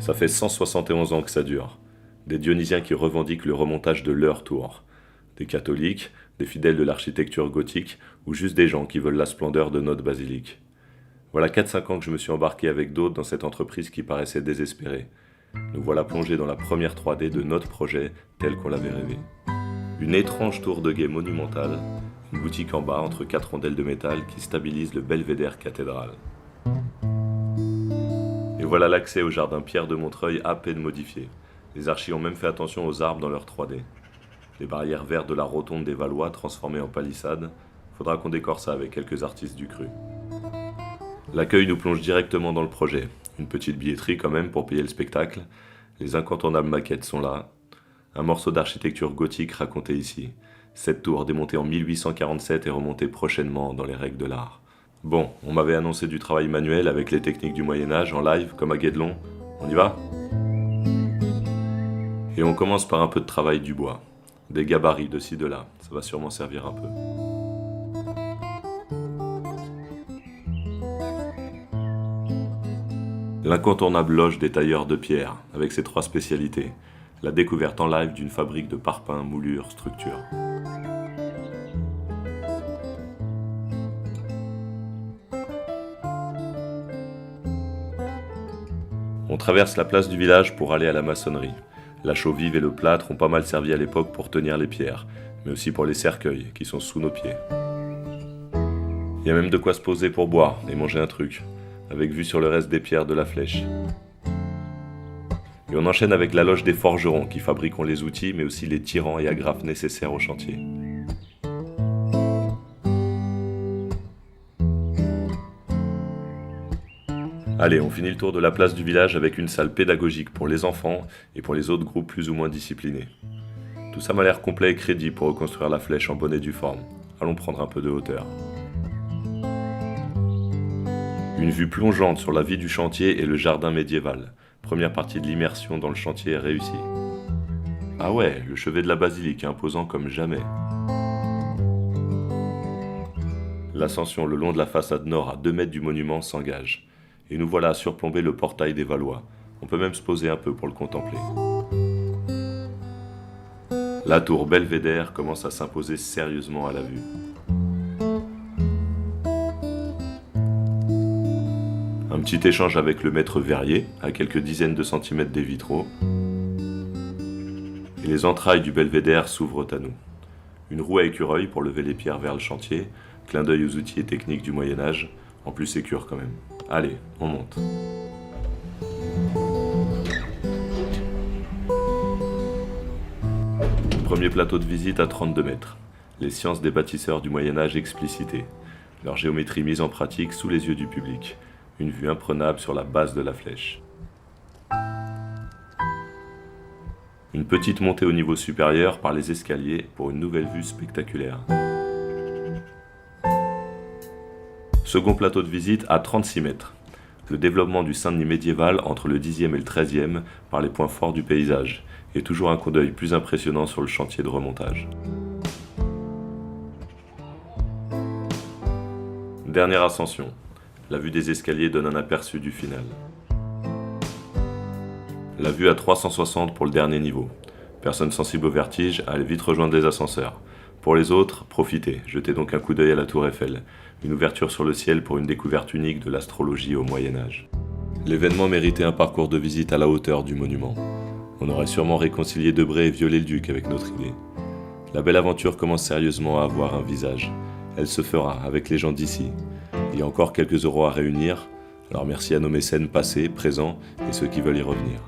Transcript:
Ça fait 171 ans que ça dure. Des dionysiens qui revendiquent le remontage de leur tour. Des catholiques, des fidèles de l'architecture gothique, ou juste des gens qui veulent la splendeur de notre basilique. Voilà 4-5 ans que je me suis embarqué avec d'autres dans cette entreprise qui paraissait désespérée. Nous voilà plongés dans la première 3D de notre projet tel qu'on l'avait rêvé. Une étrange tour de guet monumentale, une boutique en bas entre 4 rondelles de métal qui stabilise le belvédère cathédrale. Et voilà l'accès au jardin Pierre de Montreuil à peine modifié. Les archis ont même fait attention aux arbres dans leur 3D. Les barrières vertes de la rotonde des Valois transformées en palissade, faudra qu'on décore ça avec quelques artistes du cru. L'accueil nous plonge directement dans le projet. Une petite billetterie quand même pour payer le spectacle. Les incontournables maquettes sont là. Un morceau d'architecture gothique raconté ici. Cette tour démontée en 1847 et remontée prochainement dans les règles de l'art. Bon, on m'avait annoncé du travail manuel avec les techniques du Moyen-Âge en live, comme à Guédelon. On y va ? Et on commence par un peu de travail du bois. Des gabarits de ci de là, ça va sûrement servir un peu. L'incontournable loge des tailleurs de pierre, avec ses 3 spécialités. La découverte en live d'une fabrique de parpaings, moulures, structures. On traverse la place du village pour aller à la maçonnerie. La chaux vive et le plâtre ont pas mal servi à l'époque pour tenir les pierres, mais aussi pour les cercueils qui sont sous nos pieds. Il y a même de quoi se poser pour boire et manger un truc, avec vue sur le reste des pierres de la flèche. Et on enchaîne avec la loge des forgerons qui fabriquent les outils mais aussi les tirants et agrafes nécessaires au chantier. Allez, on finit le tour de la place du village avec une salle pédagogique pour les enfants et pour les autres groupes plus ou moins disciplinés. Tout ça m'a l'air complet et crédible pour reconstruire la flèche en bonne et due forme. Allons prendre un peu de hauteur. Une vue plongeante sur la vie du chantier et le jardin médiéval. Première partie de l'immersion dans le chantier est réussie. Ah ouais, le chevet de la basilique est imposant comme jamais. L'ascension le long de la façade nord à 2 mètres du monument s'engage. Et nous voilà à surplomber le portail des Valois. On peut même se poser un peu pour le contempler. La tour belvédère commence à s'imposer sérieusement à la vue. Un petit échange avec le maître verrier, à quelques dizaines de centimètres des vitraux. Et les entrailles du belvédère s'ouvrent à nous. Une roue à écureuil pour lever les pierres vers le chantier, clin d'œil aux outils et techniques du Moyen-Âge, en plus sécure quand même. Allez, on monte. Premier plateau de visite à 32 mètres. Les sciences des bâtisseurs du Moyen-Âge explicitées. Leur géométrie mise en pratique sous les yeux du public. Une vue imprenable sur la base de la flèche. Une petite montée au niveau supérieur par les escaliers pour une nouvelle vue spectaculaire. Second plateau de visite à 36 mètres. Le développement du Saint-Denis médiéval entre le 10e et le 13e par les points forts du paysage, et toujours un coup d'œil plus impressionnant sur le chantier de remontage. Dernière ascension. La vue des escaliers donne un aperçu du final. La vue à 360 pour le dernier niveau. Personne sensible au vertige, allez vite rejoindre les ascenseurs. Pour les autres, profitez, jetez donc un coup d'œil à la tour Eiffel. Une ouverture sur le ciel pour une découverte unique de l'astrologie au Moyen-Âge. L'événement méritait un parcours de visite à la hauteur du monument. On aurait sûrement réconcilié Debray et Viollet-le-Duc avec notre idée. La belle aventure commence sérieusement à avoir un visage. Elle se fera avec les gens d'ici. Il y a encore quelques euros à réunir, alors merci à nos mécènes passés, présents et ceux qui veulent y revenir.